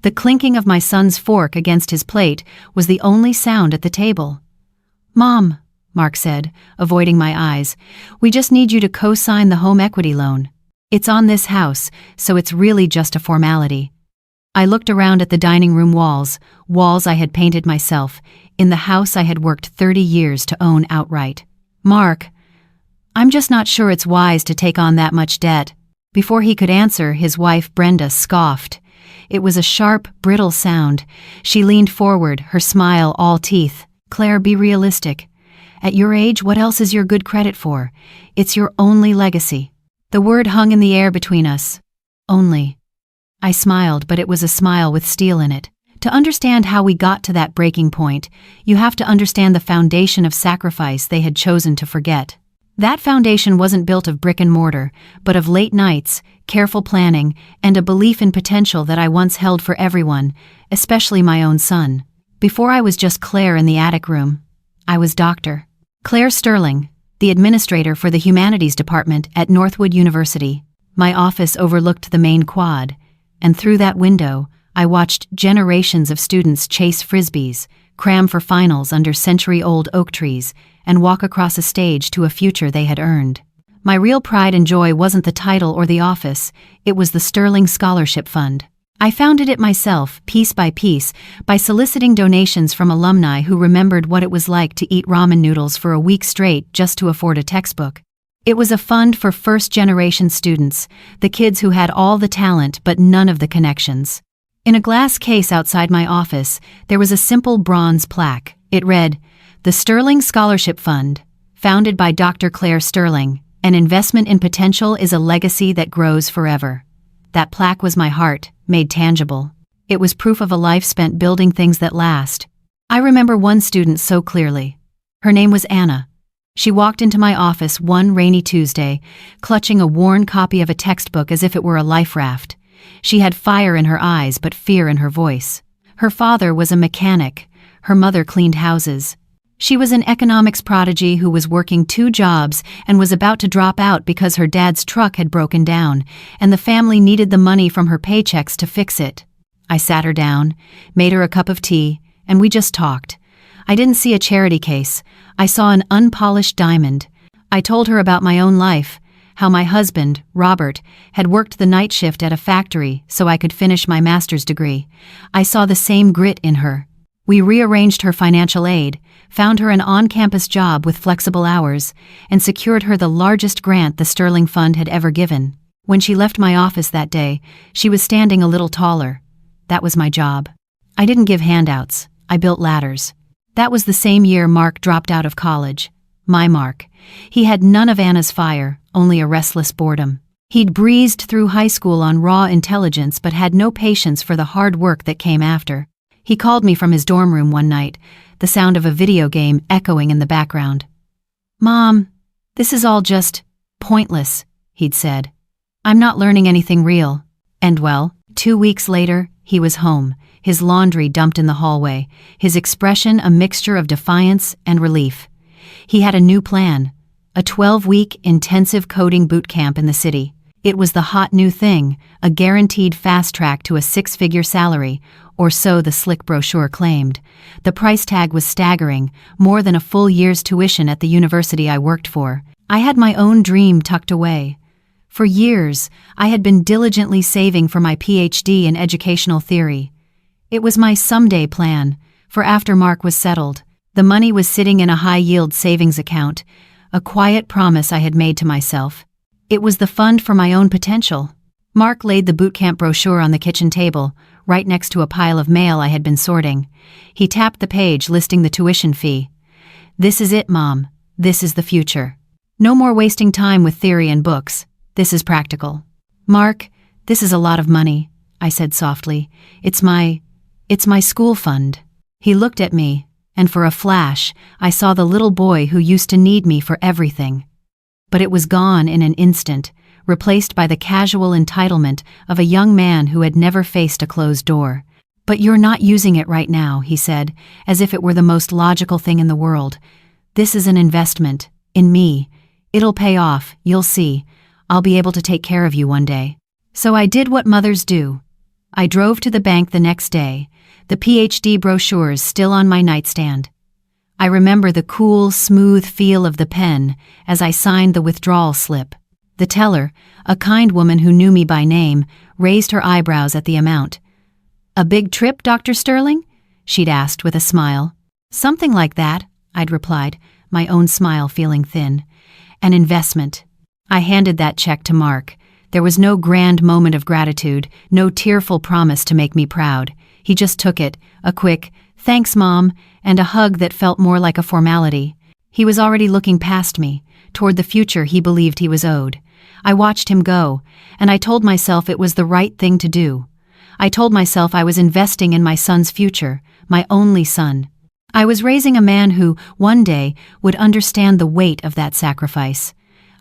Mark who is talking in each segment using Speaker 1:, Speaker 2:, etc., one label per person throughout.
Speaker 1: The clinking of my son's fork against his plate was the only sound at the table. "Mom," Mark said, avoiding my eyes, "we just need you to co-sign the home equity loan. It's on this house, so it's really just a formality." I looked around at the dining room walls I had painted myself, in the house I had worked 30 years to own outright. "Mark, I'm just not sure it's wise to take on that much debt." Before he could answer, his wife Brenda scoffed. It was a sharp, brittle sound. She leaned forward, her smile all teeth. "Claire, be realistic. At your age, what else is your good credit for? It's your only legacy." The word hung in the air between us. Only. I smiled, but it was a smile with steel in it. To understand how we got to that breaking point, you have to understand the foundation of sacrifice they had chosen to forget. That foundation wasn't built of brick and mortar, but of late nights, careful planning, and a belief in potential that I once held for everyone, especially my own son. Before I was just Claire in the attic room, I was Dr. Claire Sterling, the administrator for the humanities department at Northwood University. My office overlooked the main quad, and through that window, I watched generations of students chase frisbees, cram for finals under century-old oak trees, and walk across a stage to a future they had earned. My real pride and joy wasn't the title or the office, it was the Sterling Scholarship Fund. I founded it myself, piece by piece, by soliciting donations from alumni who remembered what it was like to eat ramen noodles for a week straight just to afford a textbook. It was a fund for first-generation students, the kids who had all the talent but none of the connections. In a glass case outside my office, there was a simple bronze plaque. It read, "The Sterling Scholarship Fund, founded by Dr. Claire Sterling. An investment in potential is a legacy that grows forever." That plaque was my heart, made tangible. It was proof of a life spent building things that last. I remember one student so clearly. Her name was Anna. She walked into my office one rainy Tuesday, clutching a worn copy of a textbook as if it were a life raft. She had fire in her eyes but fear in her voice. Her father was a mechanic. Her mother cleaned houses. She was an economics prodigy who was working 2 jobs and was about to drop out because her dad's truck had broken down, and the family needed the money from her paychecks to fix it. I sat her down, made her a cup of tea, and we just talked. I didn't see a charity case. I saw an unpolished diamond. I told her about my own life, how my husband, Robert, had worked the night shift at a factory so I could finish my master's degree. I saw the same grit in her. We rearranged her financial aid, found her an on-campus job with flexible hours, and secured her the largest grant the Sterling Fund had ever given. When she left my office that day, she was standing a little taller. That was my job. I didn't give handouts. I built ladders. That was the same year Mark dropped out of college. My Mark. He had none of Anna's fire, only a restless boredom. He'd breezed through high school on raw intelligence but had no patience for the hard work that came after. He called me from his dorm room one night, the sound of a video game echoing in the background. "Mom, this is all just pointless," he'd said. "I'm not learning anything real." And well, 2 weeks later, he was home, his laundry dumped in the hallway, his expression a mixture of defiance and relief. He had a new plan, a 12-week intensive coding boot camp in the city. It was the hot new thing, a guaranteed fast track to a 6-figure salary, or so the slick brochure claimed. The price tag was staggering, more than a full year's tuition at the university I worked for. I had my own dream tucked away. For years, I had been diligently saving for my PhD in educational theory. It was my someday plan, for after Mark was settled, the money was sitting in a high-yield savings account, a quiet promise I had made to myself. It was the fund for my own potential. Mark laid the bootcamp brochure on the kitchen table, right next to a pile of mail I had been sorting. He tapped the page listing the tuition fee. "This is it, Mom. This is the future. No more wasting time with theory and books. This is practical." "Mark, this is a lot of money," I said softly. It's my school fund." He looked at me, and for a flash, I saw the little boy who used to need me for everything. But it was gone in an instant, replaced by the casual entitlement of a young man who had never faced a closed door. "But you're not using it right now," he said, as if it were the most logical thing in the world. "This is an investment, in me. It'll pay off, you'll see. I'll be able to take care of you one day." So I did what mothers do. I drove to the bank the next day, the PhD brochures still on my nightstand. I remember the cool, smooth feel of the pen as I signed the withdrawal slip. The teller, a kind woman who knew me by name, raised her eyebrows at the amount. "A big trip, Dr. Sterling?" she'd asked with a smile. "Something like that," I'd replied, my own smile feeling thin. "An investment." I handed that check to Mark. There was no grand moment of gratitude, no tearful promise to make me proud. He just took it, a quick, "Thanks, Mom," and a hug that felt more like a formality. He was already looking past me, toward the future he believed he was owed. I watched him go, and I told myself it was the right thing to do. I told myself I was investing in my son's future, my only son. I was raising a man who, one day, would understand the weight of that sacrifice.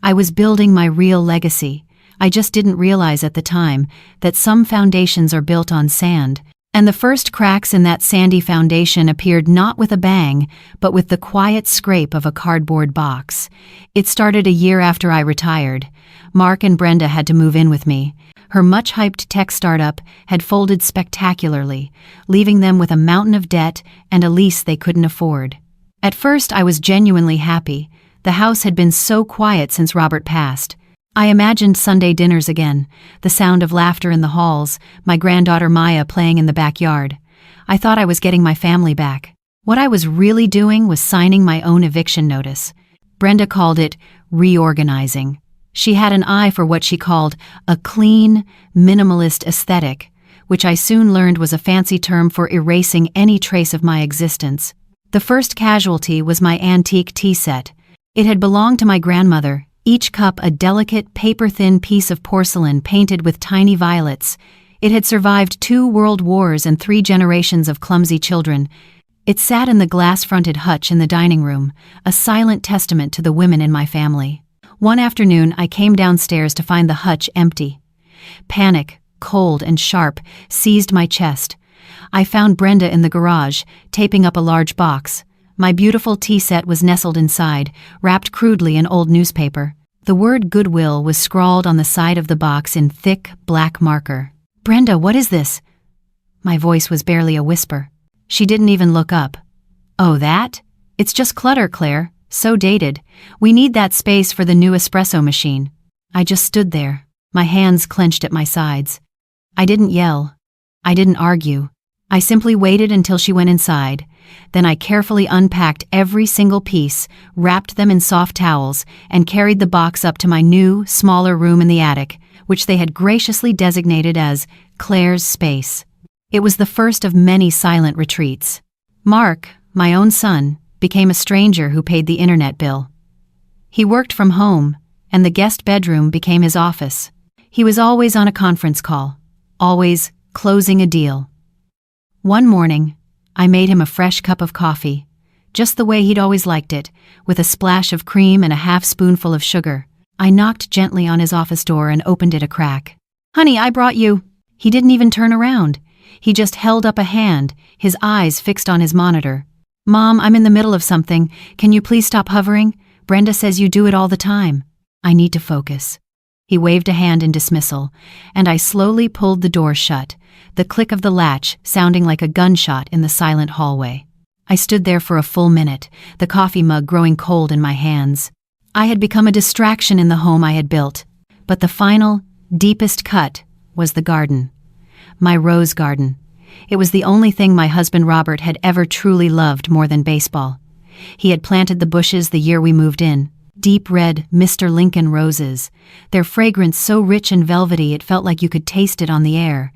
Speaker 1: I was building my real legacy. I just didn't realize at the time that some foundations are built on sand, and the first cracks in that sandy foundation appeared not with a bang, but with the quiet scrape of a cardboard box. It started a year after I retired. Mark and Brenda had to move in with me. Her much-hyped tech startup had folded spectacularly, leaving them with a mountain of debt and a lease they couldn't afford. At first, I was genuinely happy. The house had been so quiet since Robert passed. I imagined Sunday dinners again, the sound of laughter in the halls, my granddaughter Maya playing in the backyard. I thought I was getting my family back. What I was really doing was signing my own eviction notice. Brenda called it reorganizing. She had an eye for what she called a clean, minimalist aesthetic, which I soon learned was a fancy term for erasing any trace of my existence. The first casualty was my antique tea set. It had belonged to my grandmother, each cup a delicate, paper-thin piece of porcelain painted with tiny violets. It had survived 2 world wars and 3 generations of clumsy children. It sat in the glass-fronted hutch in the dining room, a silent testament to the women in my family. One afternoon, I came downstairs to find the hutch empty. Panic, cold and sharp, seized my chest. I found Brenda in the garage, taping up a large box. My beautiful tea set was nestled inside, wrapped crudely in old newspaper. The word Goodwill was scrawled on the side of the box in thick, black marker. "Brenda, what is this?" My voice was barely a whisper. She didn't even look up. "Oh, that? It's just clutter, Claire. So dated. We need that space for the new espresso machine." I just stood there, my hands clenched at my sides. I didn't yell. I didn't argue. I simply waited until she went inside. Then I carefully unpacked every single piece, wrapped them in soft towels, and carried the box up to my new, smaller room in the attic, which they had graciously designated as Claire's space. It was the first of many silent retreats. Mark, my own son, became a stranger who paid the internet bill. He worked from home, and the guest bedroom became his office. He was always on a conference call, always closing a deal. One morning, I made him a fresh cup of coffee, just the way he'd always liked it, with a splash of cream and a half-spoonful of sugar. I knocked gently on his office door and opened it a crack. "Honey, I brought you." He didn't even turn around. He just held up a hand, his eyes fixed on his monitor. "Mom, I'm in the middle of something. Can you please stop hovering? Brenda says you do it all the time." "I need to focus." He waved a hand in dismissal, and I slowly pulled the door shut, the click of the latch sounding like a gunshot in the silent hallway. I stood there for a full minute, the coffee mug growing cold in my hands. I had become a distraction in the home I had built, but the final, deepest cut was the garden. My rose garden. It was the only thing my husband Robert had ever truly loved more than baseball. He had planted the bushes the year we moved in, deep red Mr. Lincoln roses, their fragrance so rich and velvety it felt like you could taste it on the air.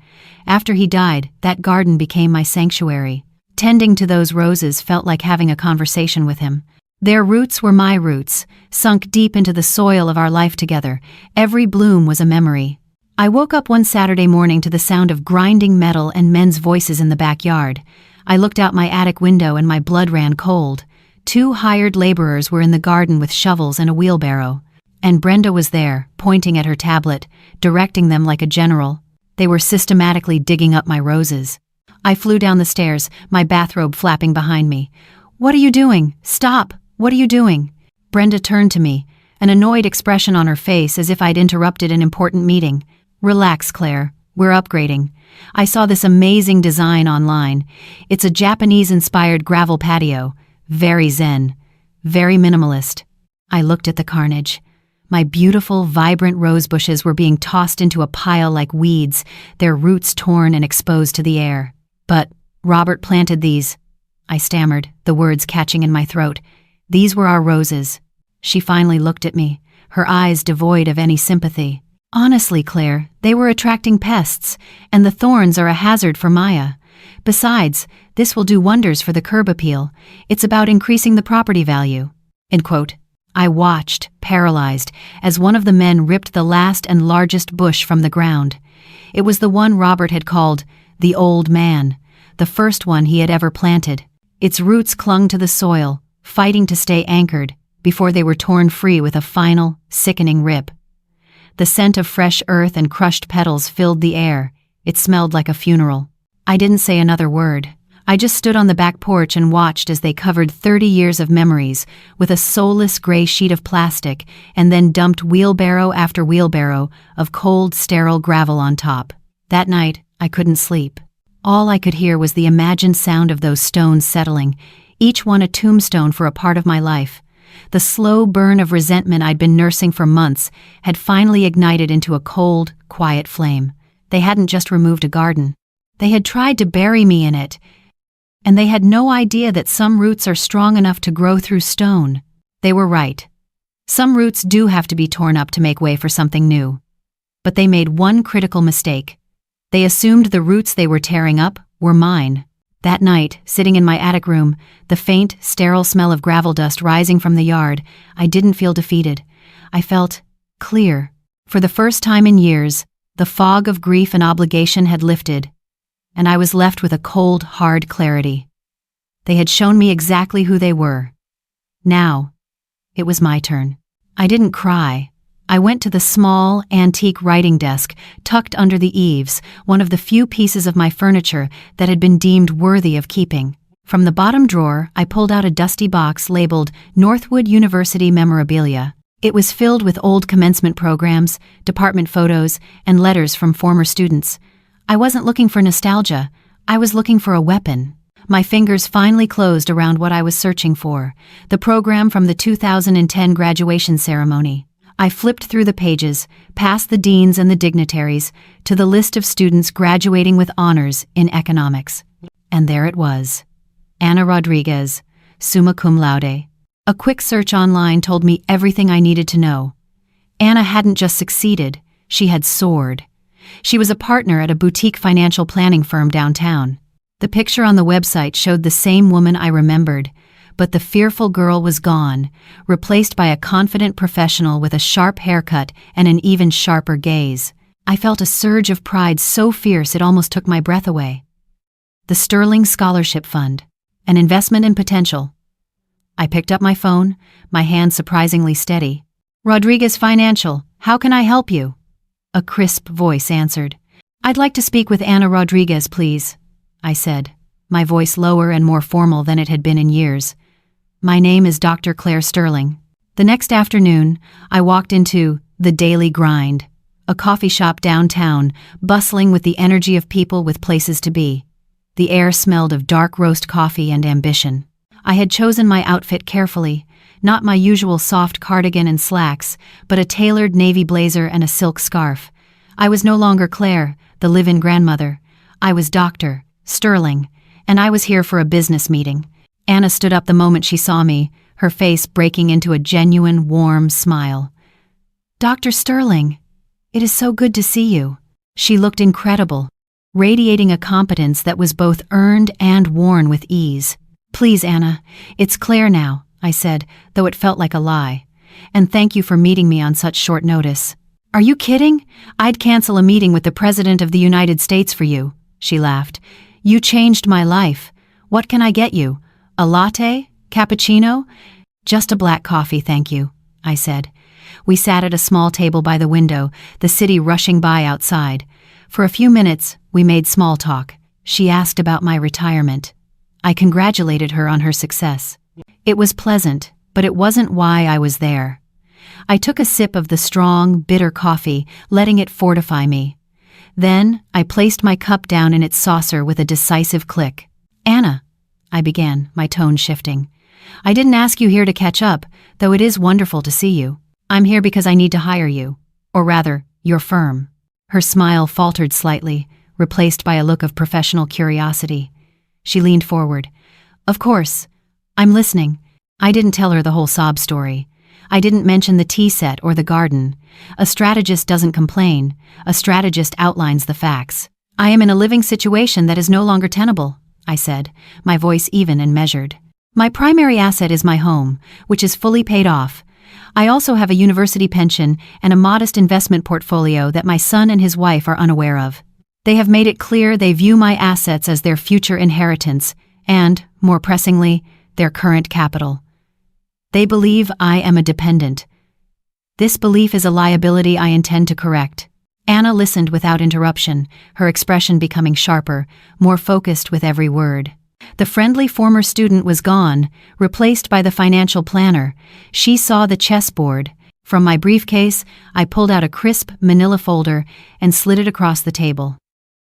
Speaker 1: After he died, that garden became my sanctuary. Tending to those roses felt like having a conversation with him. Their roots were my roots, sunk deep into the soil of our life together. Every bloom was a memory. I woke up one Saturday morning to the sound of grinding metal and men's voices in the backyard. I looked out my attic window and my blood ran cold. 2 hired laborers were in the garden with shovels and a wheelbarrow. And Brenda was there, pointing at her tablet, directing them like a general. They were systematically digging up my roses. I flew down the stairs, my bathrobe flapping behind me. "What are you doing? Stop! What are you doing?" Brenda turned to me, an annoyed expression on her face as if I'd interrupted an important meeting. "Relax, Claire. We're upgrading. I saw this amazing design online. It's a Japanese-inspired gravel patio. Very zen. Very minimalist. I looked at the carnage. My beautiful, vibrant rose bushes were being tossed into a pile like weeds, their roots torn and exposed to the air. But Robert planted these. I stammered, the words catching in my throat. These were our roses. She finally looked at me, her eyes devoid of any sympathy. Honestly, Claire, they were attracting pests, and the thorns are a hazard for Maya. Besides, this will do wonders for the curb appeal. It's about increasing the property value. End quote. I watched, paralyzed, as one of the men ripped the last and largest bush from the ground. It was the one Robert had called the old man, the first one he had ever planted. Its roots clung to the soil, fighting to stay anchored, before they were torn free with a final, sickening rip. The scent of fresh earth and crushed petals filled the air. It smelled like a funeral. I didn't say another word. I just stood on the back porch and watched as they covered 30 years of memories with a soulless gray sheet of plastic and then dumped wheelbarrow after wheelbarrow of cold, sterile gravel on top. That night, I couldn't sleep. All I could hear was the imagined sound of those stones settling, each one a tombstone for a part of my life. The slow burn of resentment I'd been nursing for months had finally ignited into a cold, quiet flame. They hadn't just removed a garden. They had tried to bury me in it, and they had no idea that some roots are strong enough to grow through stone. They were right. Some roots do have to be torn up to make way for something new. But they made one critical mistake. They assumed the roots they were tearing up were mine. That night, sitting in my attic room, the faint, sterile smell of gravel dust rising from the yard, I didn't feel defeated. I felt clear. For the first time in years, the fog of grief and obligation had lifted, and I was left with a cold, hard clarity. They had shown me exactly who they were. Now, it was my turn. I didn't cry. I went to the small, antique writing desk tucked under the eaves, one of the few pieces of my furniture that had been deemed worthy of keeping. From the bottom drawer, I pulled out a dusty box labeled Northwood University Memorabilia. It was filled with old commencement programs, department photos, and letters from former students. I wasn't looking for nostalgia. I was looking for a weapon. My fingers finally closed around what I was searching for, the program from the 2010 graduation ceremony. I flipped through the pages, past the deans and the dignitaries, to the list of students graduating with honors in economics. And there it was. Ana Rodriguez, summa cum laude. A quick search online told me everything I needed to know. Ana hadn't just succeeded, she had soared. She was a partner at a boutique financial planning firm downtown. The picture on the website showed the same woman I remembered, but the fearful girl was gone, replaced by a confident professional with a sharp haircut and an even sharper gaze. I felt a surge of pride so fierce it almost took my breath away. The Sterling Scholarship Fund, an investment in potential. I picked up my phone, my hand surprisingly steady. Rodriguez Financial, how can I help you? A crisp voice answered. I'd like to speak with Ana Rodriguez, please, I said, my voice lower and more formal than it had been in years. My name is Dr. Claire Sterling. The next afternoon, I walked into The Daily Grind, a coffee shop downtown, bustling with the energy of people with places to be. The air smelled of dark roast coffee and ambition. I had chosen my outfit carefully, not my usual soft cardigan and slacks, but a tailored navy blazer and a silk scarf. I was no longer Claire, the live-in grandmother. I was Dr. Sterling, and I was here for a business meeting. Ana stood up the moment she saw me, her face breaking into a genuine, warm smile. Dr. Sterling, it is so good to see you. She looked incredible, radiating a competence that was both earned and worn with ease. Please, Ana, it's Claire now, I said, though it felt like a lie. And thank you for meeting me on such short notice. Are you kidding? I'd cancel a meeting with the President of the United States for you, she laughed. You changed my life. What can I get you? A latte? Cappuccino? Just a black coffee, thank you, I said. We sat at a small table by the window, the city rushing by outside. For a few minutes, we made small talk. She asked about my retirement. I congratulated her on her success. It was pleasant, but it wasn't why I was there. I took a sip of the strong, bitter coffee, letting it fortify me. Then, I placed my cup down in its saucer with a decisive click. "Anna," I began, my tone shifting. "I didn't ask you here to catch up, though it is wonderful to see you. I'm here because I need to hire you. Or rather, your firm." Her smile faltered slightly, replaced by a look of professional curiosity. She leaned forward. "Of course. I'm listening." I didn't tell her the whole sob story. I didn't mention the tea set or the garden. A strategist doesn't complain. A strategist outlines the facts. "I am in a living situation that is no longer tenable," I said, my voice even and measured. "My primary asset is my home, which is fully paid off. I also have a university pension and a modest investment portfolio that my son and his wife are unaware of. They have made it clear they view my assets as their future inheritance and, more pressingly, their current capital. They believe I am a dependent. This belief is a liability I intend to correct." Anna listened without interruption, her expression becoming sharper, more focused with every word. The friendly former student was gone, replaced by the financial planner. She saw the chessboard. From my briefcase, I pulled out a crisp manila folder and slid it across the table.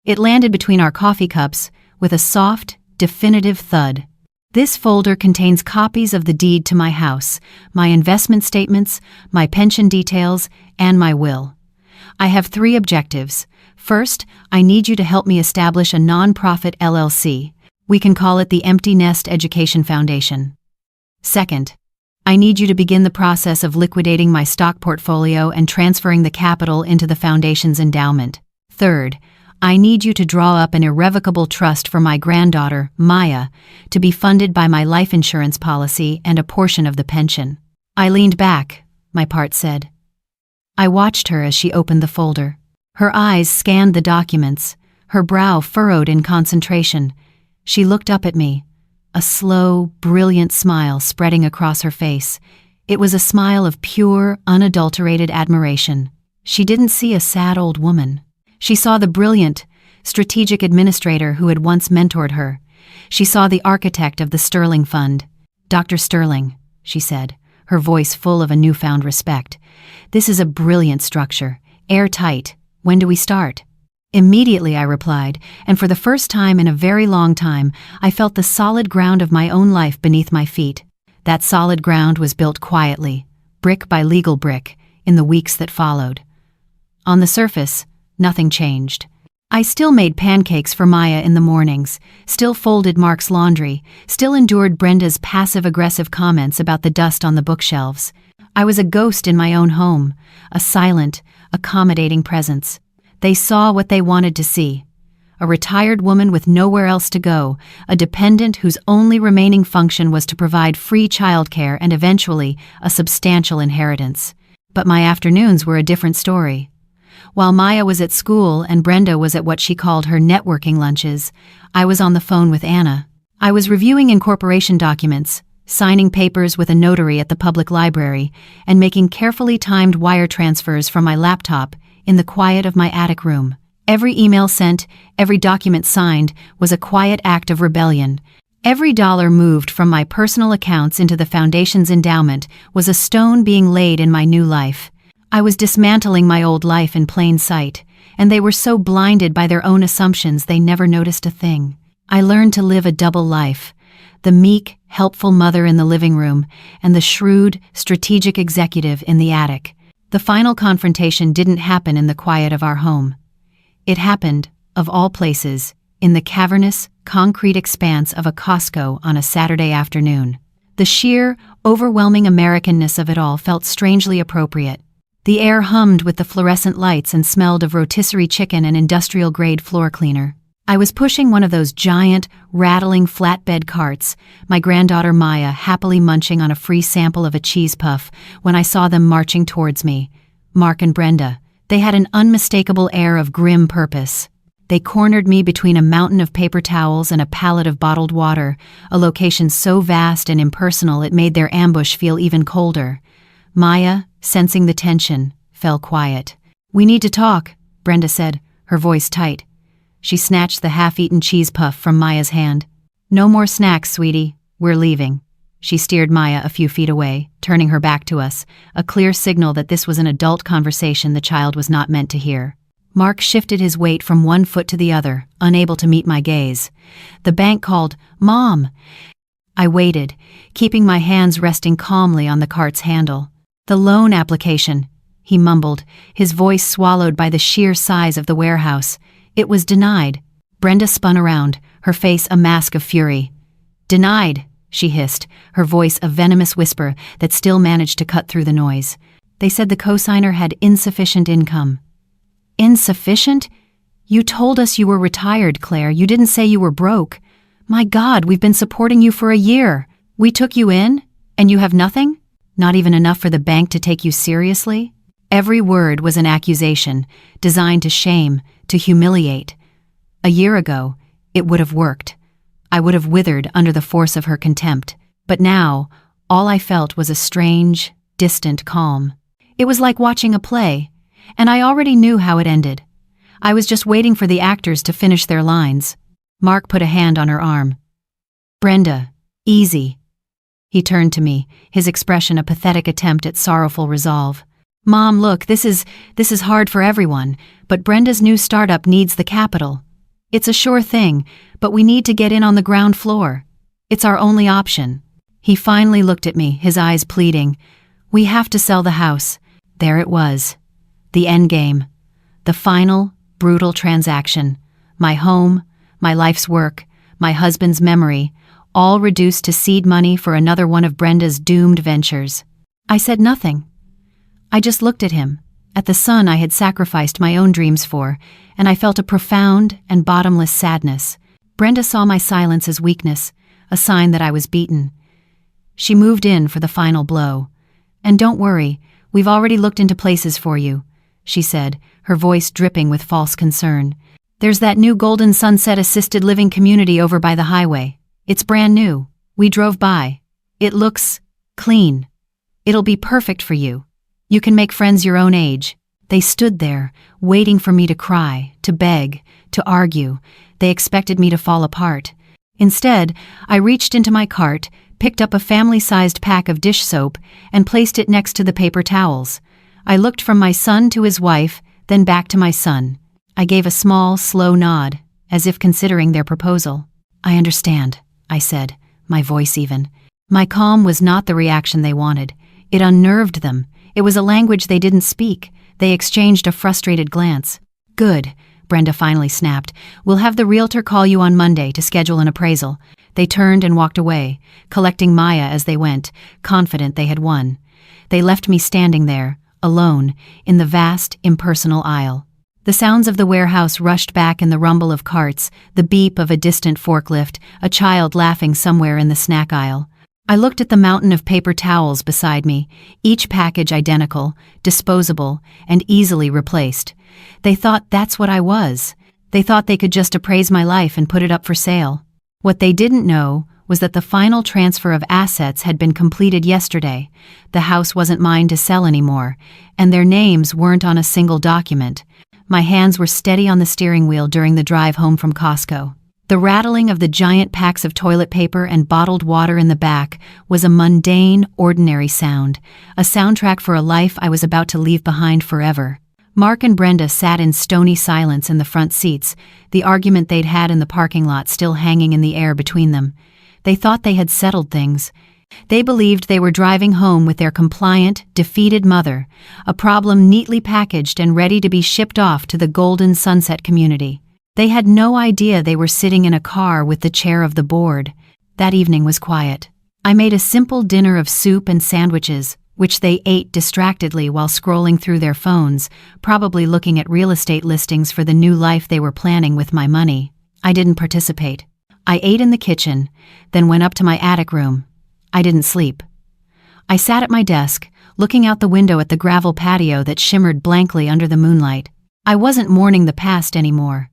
Speaker 1: It landed between our coffee cups with a soft, definitive thud. This folder contains copies of the deed to my house, my investment statements, my pension details, and my will. I have 3 objectives. First, I need you to help me establish a non-profit LLC. We can call it the Empty Nest Education Foundation. Second, I need you to begin the process of liquidating my stock portfolio and transferring the capital into the foundation's endowment. Third, I need you to draw up an irrevocable trust for my granddaughter, Maya, to be funded by my life insurance policy and a portion of the pension. I leaned back, my part said. I watched her as she opened the folder. Her eyes scanned the documents, her brow furrowed in concentration. She looked up at me, a slow, brilliant smile spreading across her face. It was a smile of pure, unadulterated admiration. She didn't see a sad old woman. She saw the brilliant, strategic administrator who had once mentored her. She saw the architect of the Sterling Fund. "Dr. Sterling," she said, her voice full of a newfound respect. "This is a brilliant structure, airtight. When do we start?" Immediately, I replied, and for the first time in a very long time, I felt the solid ground of my own life beneath my feet. That solid ground was built quietly, brick by legal brick, in the weeks that followed. On the surface, nothing changed. I still made pancakes for Maya in the mornings, still folded Mark's laundry, still endured Brenda's passive-aggressive comments about the dust on the bookshelves. I was a ghost in my own home, a silent, accommodating presence. They saw what they wanted to see. A retired woman with nowhere else to go, a dependent whose only remaining function was to provide free childcare and eventually a substantial inheritance. But my afternoons were a different story. While Maya was at school and Brenda was at what she called her networking lunches, I was on the phone with Anna. I was reviewing incorporation documents, signing papers with a notary at the public library, and making carefully timed wire transfers from my laptop in the quiet of my attic room. Every email sent, every document signed, was a quiet act of rebellion. Every dollar moved from my personal accounts into the foundation's endowment was a stone being laid in my new life. I was dismantling my old life in plain sight, and they were so blinded by their own assumptions they never noticed a thing. I learned to live a double life, the meek, helpful mother in the living room, and the shrewd, strategic executive in the attic. The final confrontation didn't happen in the quiet of our home. It happened, of all places, in the cavernous, concrete expanse of a Costco on a Saturday afternoon. The sheer, overwhelming Americanness of it all felt strangely appropriate. The air hummed with the fluorescent lights and smelled of rotisserie chicken and industrial-grade floor cleaner. I was pushing one of those giant, rattling flatbed carts, my granddaughter Maya happily munching on a free sample of a cheese puff, when I saw them marching towards me. Mark and Brenda. They had an unmistakable air of grim purpose. They cornered me between a mountain of paper towels and a pallet of bottled water, a location so vast and impersonal it made their ambush feel even colder. Maya, sensing the tension, fell quiet. "We need to talk," Brenda said, her voice tight. She snatched the half-eaten cheese puff from Maya's hand. "No more snacks, sweetie. We're leaving." She steered Maya a few feet away, turning her back to us, a clear signal that this was an adult conversation the child was not meant to hear. Mark shifted his weight from one foot to the other, unable to meet my gaze. The bank called, "Mom!" I waited, keeping my hands resting calmly on the cart's handle. "The loan application," he mumbled, his voice swallowed by the sheer size of the warehouse. "It was denied." Brenda spun around, her face a mask of fury. "Denied," she hissed, her voice a venomous whisper that still managed to cut through the noise. "They said the cosigner had insufficient income." "Insufficient? You told us you were retired, Claire. You didn't say you were broke. My God, we've been supporting you for a year. We took you in, and you have nothing? Not even enough for the bank to take you seriously?" Every word was an accusation, designed to shame, to humiliate. A year ago, it would have worked. I would have withered under the force of her contempt. But now, all I felt was a strange, distant calm. It was like watching a play, and I already knew how it ended. I was just waiting for the actors to finish their lines. Mark put a hand on her arm. "Brenda, easy." He turned to me, his expression a pathetic attempt at sorrowful resolve. "Mom, look, this is hard for everyone, but Brenda's new startup needs the capital. It's a sure thing, but we need to get in on the ground floor. It's our only option." He finally looked at me, his eyes pleading. "We have to sell the house." There it was. The end game. The final, brutal transaction. My home, my life's work, my husband's memory, all reduced to seed money for another one of Brenda's doomed ventures. I said nothing. I just looked at him, at the son I had sacrificed my own dreams for, and I felt a profound and bottomless sadness. Brenda saw my silence as weakness, a sign that I was beaten. She moved in for the final blow. "And don't worry, we've already looked into places for you," she said, her voice dripping with false concern. "There's that new Golden Sunset assisted living community over by the highway. It's brand new. We drove by. It looks clean. It'll be perfect for you. You can make friends your own age." They stood there, waiting for me to cry, to beg, to argue. They expected me to fall apart. Instead, I reached into my cart, picked up a family-sized pack of dish soap, and placed it next to the paper towels. I looked from my son to his wife, then back to my son. I gave a small, slow nod, as if considering their proposal. "I understand," I said, my voice even. My calm was not the reaction they wanted. It unnerved them. It was a language they didn't speak. They exchanged a frustrated glance. "Good," Brenda finally snapped. "We'll have the realtor call you on Monday to schedule an appraisal." They turned and walked away, collecting Maya as they went, confident they had won. They left me standing there, alone, in the vast, impersonal aisle. The sounds of the warehouse rushed back in the rumble of carts, the beep of a distant forklift, a child laughing somewhere in the snack aisle. I looked at the mountain of paper towels beside me, each package identical, disposable, and easily replaced. They thought that's what I was. They thought they could just appraise my life and put it up for sale. What they didn't know was that the final transfer of assets had been completed yesterday. The house wasn't mine to sell anymore, and their names weren't on a single document. My hands were steady on the steering wheel during the drive home from Costco. The rattling of the giant packs of toilet paper and bottled water in the back was a mundane, ordinary sound, a soundtrack for a life I was about to leave behind forever. Mark and Brenda sat in stony silence in the front seats, the argument they'd had in the parking lot still hanging in the air between them. They thought they had settled things. They believed they were driving home with their compliant, defeated mother, a problem neatly packaged and ready to be shipped off to the Golden Sunset community. They had no idea they were sitting in a car with the chair of the board. That evening was quiet. I made a simple dinner of soup and sandwiches, which they ate distractedly while scrolling through their phones, probably looking at real estate listings for the new life they were planning with my money. I didn't participate. I ate in the kitchen, then went up to my attic room. I didn't sleep. I sat at my desk, looking out the window at the gravel patio that shimmered blankly under the moonlight. I wasn't mourning the past anymore.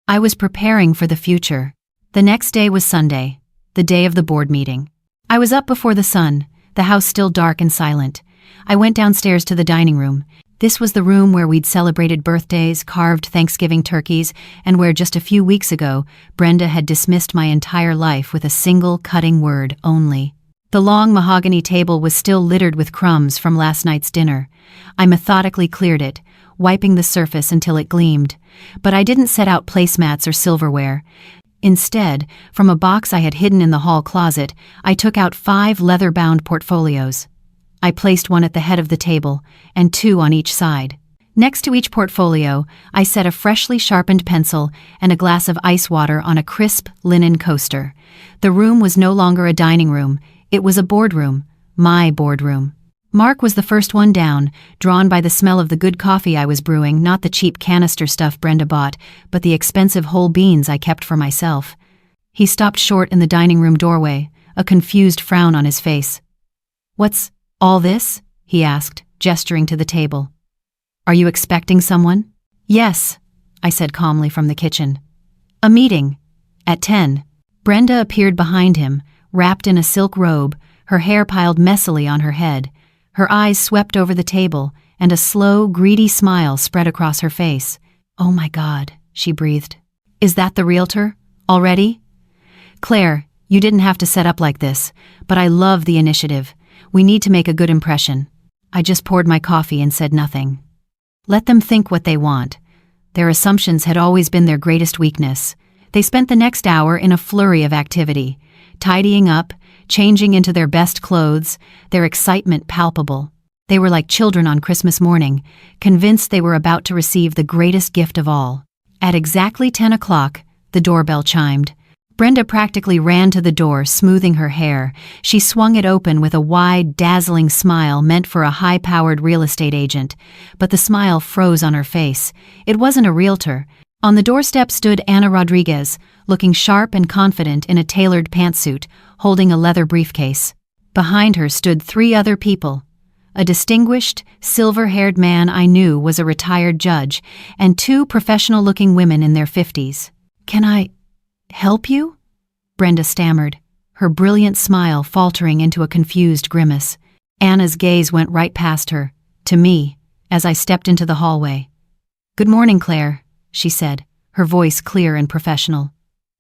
Speaker 1: I was preparing for the future. The next day was Sunday, the day of the board meeting. I was up before the sun, the house still dark and silent. I went downstairs to the dining room. This was the room where we'd celebrated birthdays, carved Thanksgiving turkeys, and where just a few weeks ago, Brenda had dismissed my entire life with a single cutting word only. The long mahogany table was still littered with crumbs from last night's dinner. I methodically cleared it, wiping the surface until it gleamed. But I didn't set out placemats or silverware. Instead, from a box I had hidden in the hall closet, I took out 5 leather-bound portfolios. I placed one at the head of the table, and 2 on each side. Next to each portfolio, I set a freshly sharpened pencil and a glass of ice water on a crisp linen coaster. The room was no longer a dining room, it was a boardroom, my boardroom. Mark was the first one down, drawn by the smell of the good coffee I was brewing, not the cheap canister stuff Brenda bought, but the expensive whole beans I kept for myself. He stopped short in the dining room doorway, a confused frown on his face. "What's all this?" he asked, gesturing to the table. "Are you expecting someone?" "Yes," I said calmly from the kitchen. "A meeting. At 10. Brenda appeared behind him, wrapped in a silk robe, her hair piled messily on her head. Her eyes swept over the table, and a slow, greedy smile spread across her face. "Oh my God," she breathed. "Is that the realtor? Already?" "Claire, you didn't have to set up like this, but I love the initiative. We need to make a good impression." I just poured my coffee and said nothing. Let them think what they want. Their assumptions had always been their greatest weakness. They spent the next hour in a flurry of activity, tidying up, changing into their best clothes, their excitement palpable. They were like children on Christmas morning, convinced they were about to receive the greatest gift of all. At exactly 10 o'clock, the doorbell chimed. Brenda practically ran to the door, smoothing her hair. She swung it open with a wide, dazzling smile meant for a high-powered real estate agent. But the smile froze on her face. It wasn't a realtor. On the doorstep stood Ana Rodriguez, looking sharp and confident in a tailored pantsuit, holding a leather briefcase. Behind her stood 3 other people. A distinguished, silver-haired man I knew was a retired judge, and 2 professional-looking women in their 50s. "Can I help you?" Brenda stammered, her brilliant smile faltering into a confused grimace. Anna's gaze went right past her, to me, as I stepped into the hallway. "Good morning, Claire," she said, her voice clear and professional.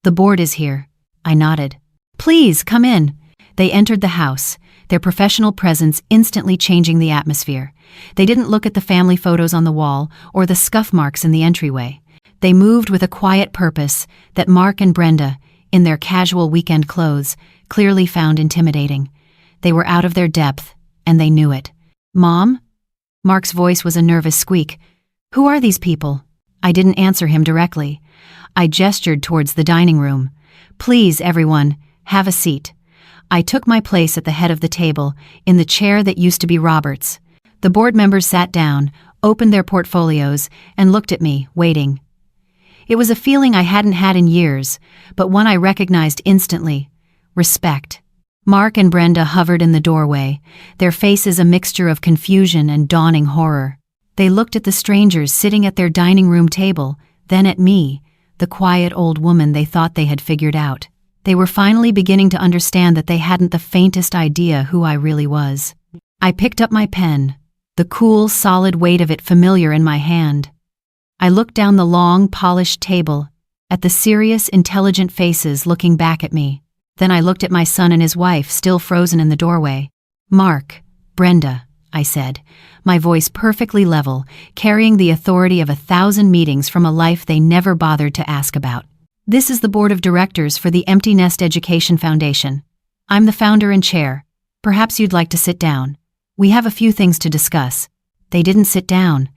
Speaker 1: "The board is here." I nodded. "Please, come in." They entered the house, their professional presence instantly changing the atmosphere. They didn't look at the family photos on the wall or the scuff marks in the entryway. They moved with a quiet purpose that Mark and Brenda, in their casual weekend clothes, clearly found intimidating. They were out of their depth, and they knew it. "Mom?" Mark's voice was a nervous squeak. "Who are these people?" I didn't answer him directly. I gestured towards the dining room. "Please, everyone, have a seat." I took my place at the head of the table, in the chair that used to be Robert's. The board members sat down, opened their portfolios, and looked at me, waiting. It was a feeling I hadn't had in years, but one I recognized instantly: respect. Mark and Brenda hovered in the doorway, their faces a mixture of confusion and dawning horror. They looked at the strangers sitting at their dining room table, then at me, the quiet old woman they thought they had figured out. They were finally beginning to understand that they hadn't the faintest idea who I really was. I picked up my pen, the cool, solid weight of it familiar in my hand. I looked down the long, polished table, at the serious, intelligent faces looking back at me. Then I looked at my son and his wife, still frozen in the doorway. "Mark, Brenda," I said, my voice perfectly level, carrying the authority of 1,000 meetings from a life they never bothered to ask about. "This is the board of directors for the Empty Nest Education Foundation. I'm the founder and chair. Perhaps you'd like to sit down. We have a few things to discuss." They didn't sit down.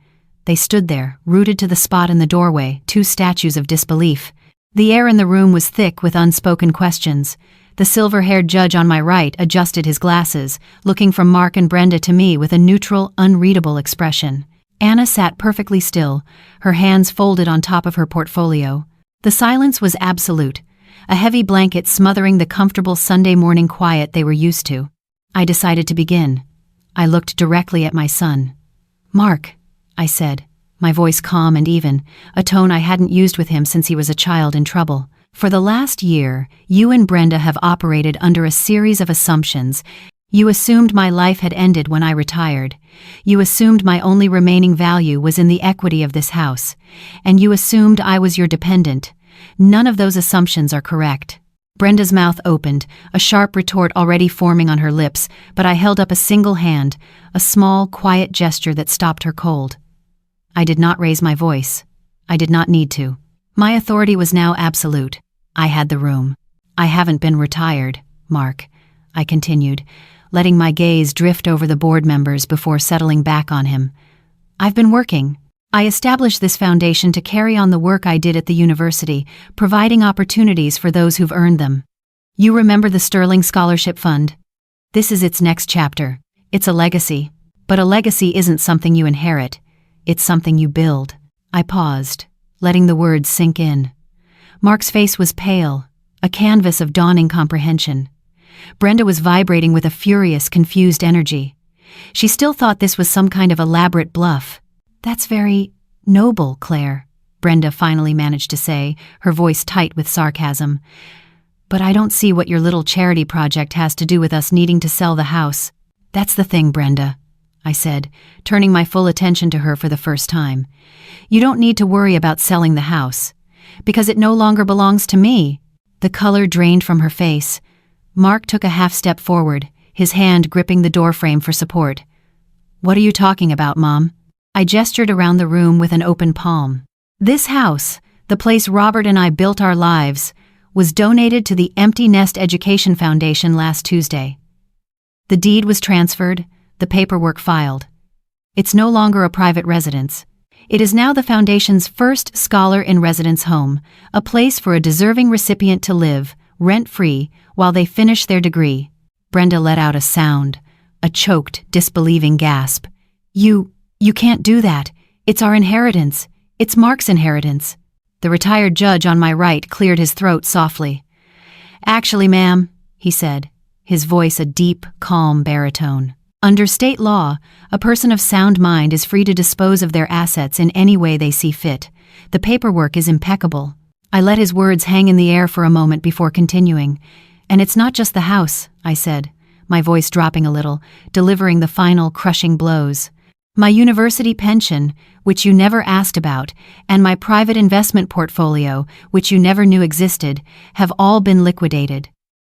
Speaker 1: They stood there, rooted to the spot in the doorway, 2 statues of disbelief. The air in the room was thick with unspoken questions. The silver-haired judge on my right adjusted his glasses, looking from Mark and Brenda to me with a neutral, unreadable expression. Anna sat perfectly still, her hands folded on top of her portfolio. The silence was absolute, a heavy blanket smothering the comfortable Sunday morning quiet they were used to. I decided to begin. I looked directly at my son. "Mark," I said, my voice calm and even, a tone I hadn't used with him since he was a child in trouble. "For the last year, you and Brenda have operated under a series of assumptions. You assumed my life had ended when I retired. You assumed my only remaining value was in the equity of this house. And you assumed I was your dependent. None of those assumptions are correct." Brenda's mouth opened, a sharp retort already forming on her lips, but I held up a single hand, a small, quiet gesture that stopped her cold. I did not raise my voice. I did not need to. My authority was now absolute. I had the room. I haven't been retired, Mark, I continued, letting my gaze drift over the board members before settling back on him. I've been working. I established this foundation to carry on the work I did at the university, providing opportunities for those who've earned them. You remember the Sterling Scholarship Fund? This is its next chapter. It's a legacy. But a legacy isn't something you inherit. It's something you build. I paused, letting the words sink in. Mark's face was pale, a canvas of dawning comprehension. Brenda was vibrating with a furious, confused energy. She still thought this was some kind of elaborate bluff. That's very noble, Claire, Brenda finally managed to say, her voice tight with sarcasm. But I don't see what your little charity project has to do with us needing to sell the house. That's the thing, Brenda, I said, turning my full attention to her for the first time. You don't need to worry about selling the house, because it no longer belongs to me. The color drained from her face. Mark took a half step forward, his hand gripping the doorframe for support. What are you talking about, Mom? I gestured around the room with an open palm. This house, the place Robert and I built our lives, was donated to the Empty Nest Education Foundation last Tuesday. The deed was transferred, the paperwork filed. It's no longer a private residence. It is now the Foundation's first scholar-in-residence home, a place for a deserving recipient to live, rent-free, while they finish their degree. Brenda let out a sound, a choked, disbelieving gasp. You can't do that. It's our inheritance. It's Mark's inheritance. The retired judge on my right cleared his throat softly. Actually, ma'am, he said, his voice a deep, calm baritone. Under state law, a person of sound mind is free to dispose of their assets in any way they see fit. The paperwork is impeccable. I let his words hang in the air for a moment before continuing. And it's not just the house, I said, my voice dropping a little, delivering the final crushing blows. My university pension, which you never asked about, and my private investment portfolio, which you never knew existed, have all been liquidated.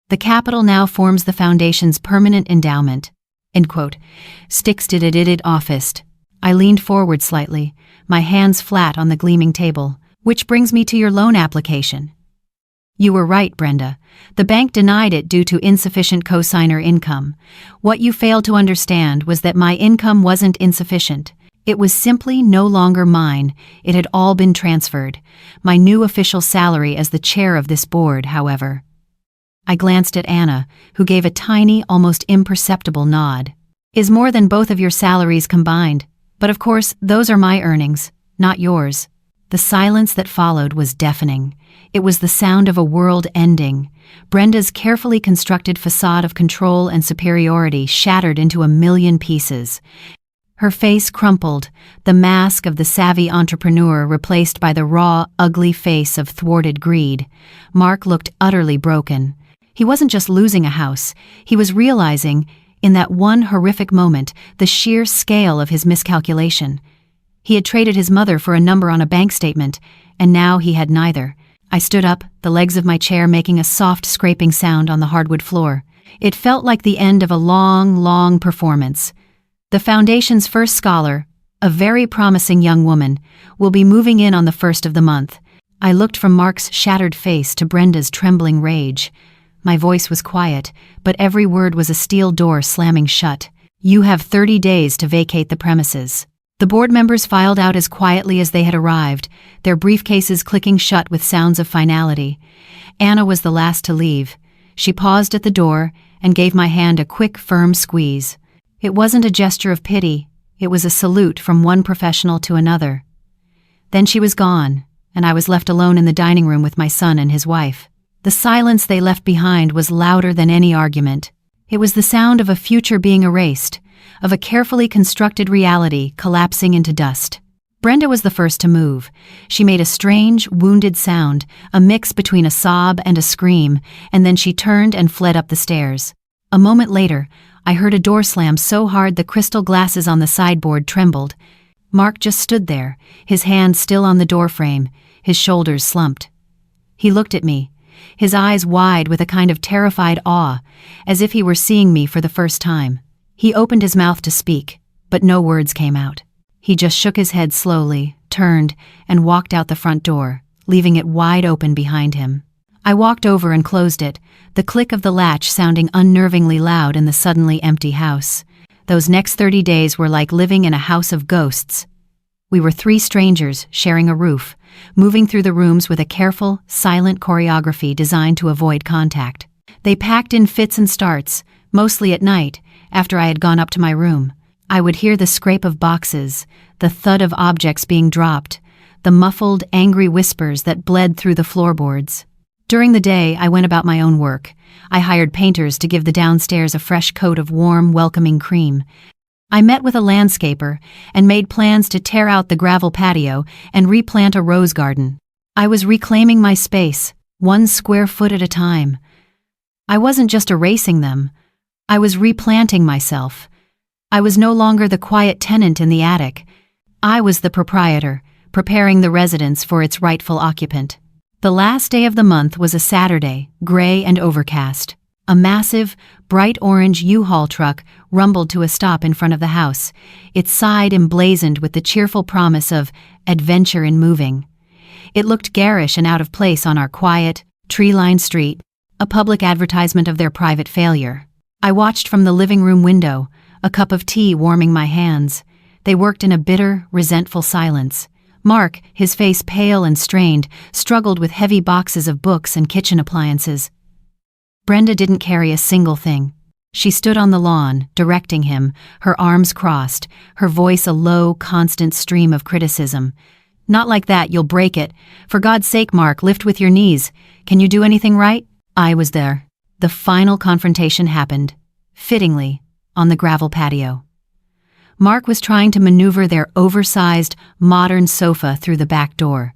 Speaker 1: The capital now forms the Foundation's permanent endowment. End quote. Stick-stid-id-id offist. I leaned forward slightly, my hands flat on the gleaming table. Which brings me to your loan application. You were right, Brenda. The bank denied it due to insufficient cosigner income. What you failed to understand was that my income wasn't insufficient. It was simply no longer mine. It had all been transferred. My new official salary as the chair of this board, however. I glanced at Anna, who gave a tiny, almost imperceptible nod. Is more than both of your salaries combined. But of course, those are my earnings, not yours. The silence that followed was deafening. It was the sound of a world ending. Brenda's carefully constructed facade of control and superiority shattered into a million pieces. Her face crumpled, the mask of the savvy entrepreneur replaced by the raw, ugly face of thwarted greed. Mark looked utterly broken. He wasn't just losing a house, he was realizing, in that one horrific moment, the sheer scale of his miscalculation. He had traded his mother for a number on a bank statement, and now he had neither. I stood up, the legs of my chair making a soft scraping sound on the hardwood floor. It felt like the end of a long, long performance. The Foundation's first scholar, a very promising young woman, will be moving in on the 1st of the month. I looked from Mark's shattered face to Brenda's trembling rage. My voice was quiet, but every word was a steel door slamming shut. You have 30 days to vacate the premises. The board members filed out as quietly as they had arrived, their briefcases clicking shut with sounds of finality. Anna was the last to leave. She paused at the door and gave my hand a quick, firm squeeze. It wasn't a gesture of pity, it was a salute from one professional to another. Then she was gone, and I was left alone in the dining room with my son and his wife. The silence they left behind was louder than any argument. It was the sound of a future being erased, of a carefully constructed reality collapsing into dust. Brenda was the first to move. She made a strange, wounded sound, a mix between a sob and a scream, and then she turned and fled up the stairs. A moment later, I heard a door slam so hard the crystal glasses on the sideboard trembled. Mark just stood there, his hand still on the doorframe, his shoulders slumped. He looked at me, his eyes wide with a kind of terrified awe, as if he were seeing me for the first time. He opened his mouth to speak, but no words came out. He just shook his head slowly, turned, and walked out the front door, leaving it wide open behind him. I walked over and closed it, the click of the latch sounding unnervingly loud in the suddenly empty house. Those next 30 days were like living in a house of ghosts. We were 3 strangers sharing a roof, moving through the rooms with a careful, silent choreography designed to avoid contact. They packed in fits and starts, mostly at night, after I had gone up to my room. I would hear the scrape of boxes, the thud of objects being dropped, the muffled, angry whispers that bled through the floorboards. During the day, I went about my own work. I hired painters to give the downstairs a fresh coat of warm, welcoming cream. I met with a landscaper and made plans to tear out the gravel patio and replant a rose garden. I was reclaiming my space, 1 square foot at a time. I wasn't just erasing them. I was replanting myself. I was no longer the quiet tenant in the attic. I was the proprietor, preparing the residence for its rightful occupant. The last day of the month was a Saturday, gray and overcast. A massive, bright orange U-Haul truck rumbled to a stop in front of the house, its side emblazoned with the cheerful promise of adventure in moving. It looked garish and out of place on our quiet, tree-lined street, a public advertisement of their private failure. I watched from the living room window, a cup of tea warming my hands. They worked in a bitter, resentful silence. Mark, his face pale and strained, struggled with heavy boxes of books and kitchen appliances. Brenda didn't carry a single thing. She stood on the lawn, directing him, her arms crossed, her voice a low, constant stream of criticism. "Not like that, you'll break it. For God's sake, Mark, lift with your knees. Can you do anything right?" I was there. The final confrontation happened, fittingly, on the gravel patio. Mark was trying to maneuver their oversized, modern sofa through the back door.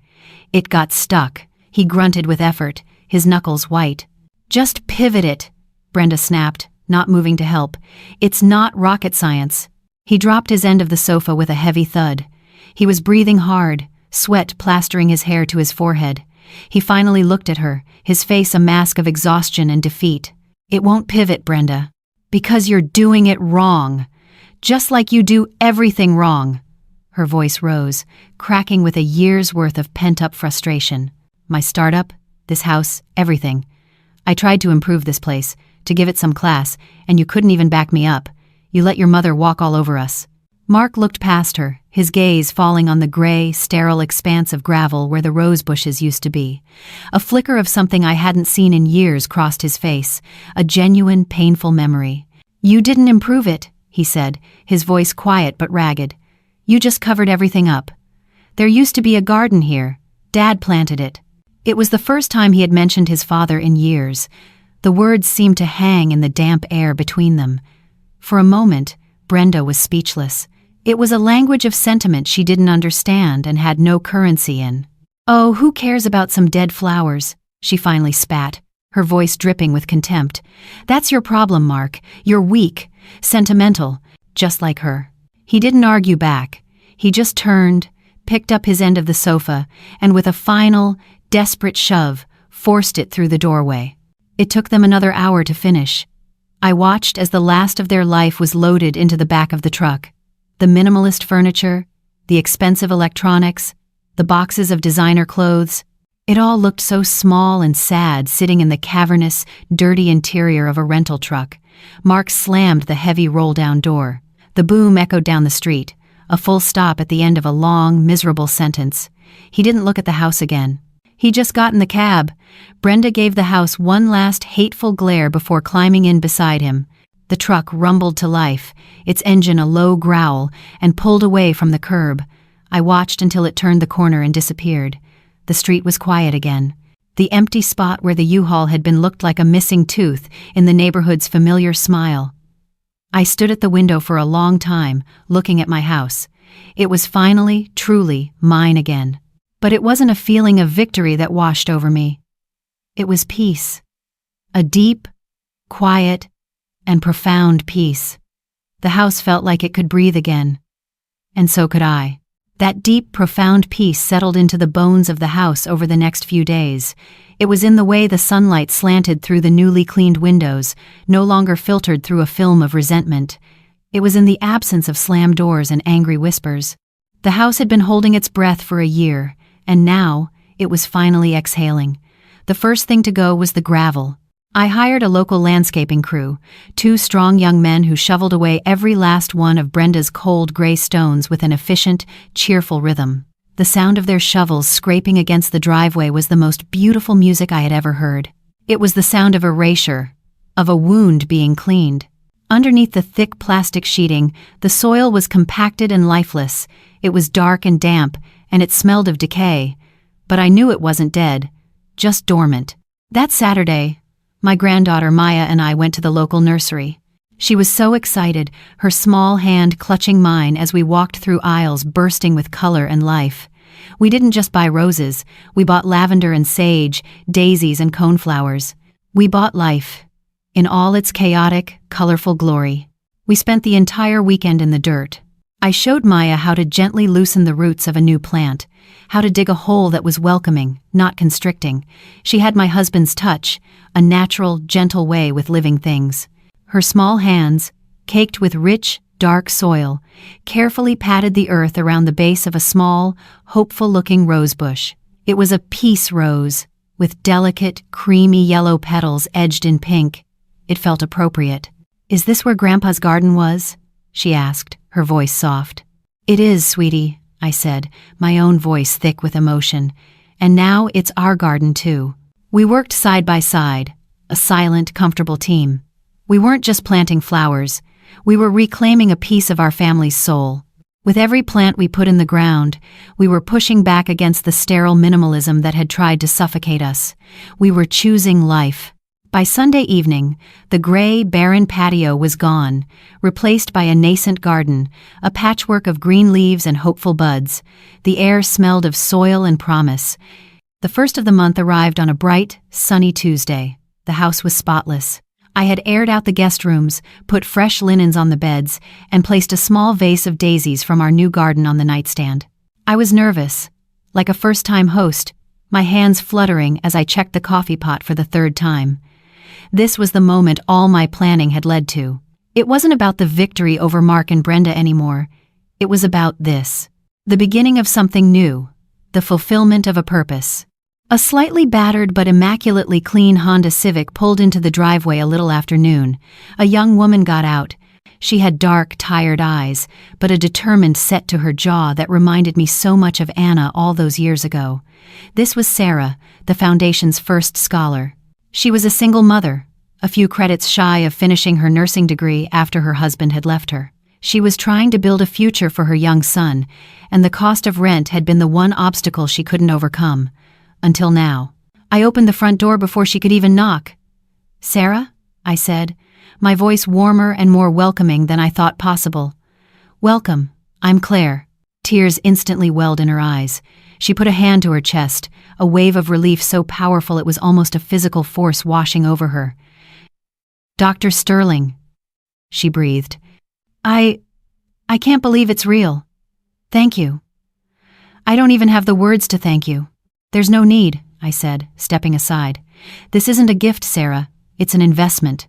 Speaker 1: It got stuck. He grunted with effort, his knuckles white. "Just pivot it," Brenda snapped, not moving to help. "It's not rocket science." He dropped his end of the sofa with a heavy thud. He was breathing hard, sweat plastering his hair to his forehead. He finally looked at her, his face a mask of exhaustion and defeat. "It won't pivot, Brenda. Because you're doing it wrong. Just like you do everything wrong." Her voice rose, cracking with a year's worth of pent-up frustration. "My startup, this house, everything. I tried to improve this place, to give it some class, and you couldn't even back me up. You let your mother walk all over us." Mark looked past her, his gaze falling on the gray, sterile expanse of gravel where the rose bushes used to be. A flicker of something I hadn't seen in years crossed his face, a genuine, painful memory. "You didn't improve it," he said, his voice quiet but ragged. "You just covered everything up. There used to be a garden here. Dad planted it." It was the first time he had mentioned his father in years. The words seemed to hang in the damp air between them. For a moment, Brenda was speechless. It was a language of sentiment she didn't understand and had no currency in. "Oh, who cares about some dead flowers?" she finally spat, her voice dripping with contempt. "That's your problem, Mark. You're weak, sentimental, just like her." He didn't argue back. He just turned, picked up his end of the sofa, and with a final, desperate shove, forced it through the doorway. It took them another hour to finish. I watched as the last of their life was loaded into the back of the truck. The minimalist furniture, the expensive electronics, the boxes of designer clothes. It all looked so small and sad sitting in the cavernous, dirty interior of a rental truck. Mark slammed the heavy roll-down door. The boom echoed down the street, a full stop at the end of a long, miserable sentence. He didn't look at the house again. He just got in the cab. Brenda gave the house one last hateful glare before climbing in beside him. The truck rumbled to life, its engine a low growl, and pulled away from the curb. I watched until it turned the corner and disappeared. The street was quiet again. The empty spot where the U-Haul had been looked like a missing tooth in the neighborhood's familiar smile. I stood at the window for a long time, looking at my house. It was finally, truly, mine again. But it wasn't a feeling of victory that washed over me. It was peace. A deep, quiet, and profound peace. The house felt like it could breathe again. And so could I. That deep, profound peace settled into the bones of the house over the next few days. It was in the way the sunlight slanted through the newly cleaned windows, no longer filtered through a film of resentment. It was in the absence of slammed doors and angry whispers. The house had been holding its breath for a year, and now it was finally exhaling. The first thing to go was the gravel. I hired a local landscaping crew, 2 strong young men who shoveled away every last one of Brenda's cold gray stones with an efficient, cheerful rhythm. The sound of their shovels scraping against the driveway was the most beautiful music I had ever heard. It was the sound of erasure, of a wound being cleaned. Underneath the thick plastic sheeting, the soil was compacted and lifeless. It was dark and damp, and it smelled of decay. But I knew it wasn't dead, just dormant. That Saturday, my granddaughter Maya and I went to the local nursery. She was so excited, her small hand clutching mine as we walked through aisles bursting with color and life. We didn't just buy roses, we bought lavender and sage, daisies and coneflowers. We bought life, in all its chaotic, colorful glory. We spent the entire weekend in the dirt. I showed Maya how to gently loosen the roots of a new plant, how to dig a hole that was welcoming, not constricting. She had my husband's touch, a natural, gentle way with living things. Her small hands, caked with rich, dark soil, carefully patted the earth around the base of a small, hopeful-looking rose bush. It was a peace rose, with delicate, creamy yellow petals edged in pink. It felt appropriate. "Is this where Grandpa's garden was?" she asked, her voice soft. "It is, sweetie," I said, my own voice thick with emotion. "And now it's our garden too." We worked side by side, a silent, comfortable team. We weren't just planting flowers. We were reclaiming a piece of our family's soul. With every plant we put in the ground, we were pushing back against the sterile minimalism that had tried to suffocate us. We were choosing life. By Sunday evening, the gray, barren patio was gone, replaced by a nascent garden, a patchwork of green leaves and hopeful buds. The air smelled of soil and promise. The first of the month arrived on a bright, sunny Tuesday. The house was spotless. I had aired out the guest rooms, put fresh linens on the beds, and placed a small vase of daisies from our new garden on the nightstand. I was nervous, like a first-time host, my hands fluttering as I checked the coffee pot for the 3rd time. This was the moment all my planning had led to. It wasn't about the victory over Mark and Brenda anymore. It was about this. The beginning of something new. The fulfillment of a purpose. A slightly battered but immaculately clean Honda Civic pulled into the driveway a little after noon. A young woman got out. She had dark, tired eyes, but a determined set to her jaw that reminded me so much of Anna all those years ago. This was Sarah, the Foundation's first scholar. She was a single mother, a few credits shy of finishing her nursing degree after her husband had left her. She was trying to build a future for her young son, and the cost of rent had been the one obstacle she couldn't overcome. Until now. I opened the front door before she could even knock. "Sarah?" I said, my voice warmer and more welcoming than I thought possible. "Welcome, I'm Claire." Tears instantly welled in her eyes. She put a hand to her chest, a wave of relief so powerful it was almost a physical force washing over her. "Dr. Sterling," she breathed. I can't believe it's real. Thank you." "I don't even have the words to thank you." "There's no need," I said, stepping aside. "This isn't a gift, Sarah. It's an investment.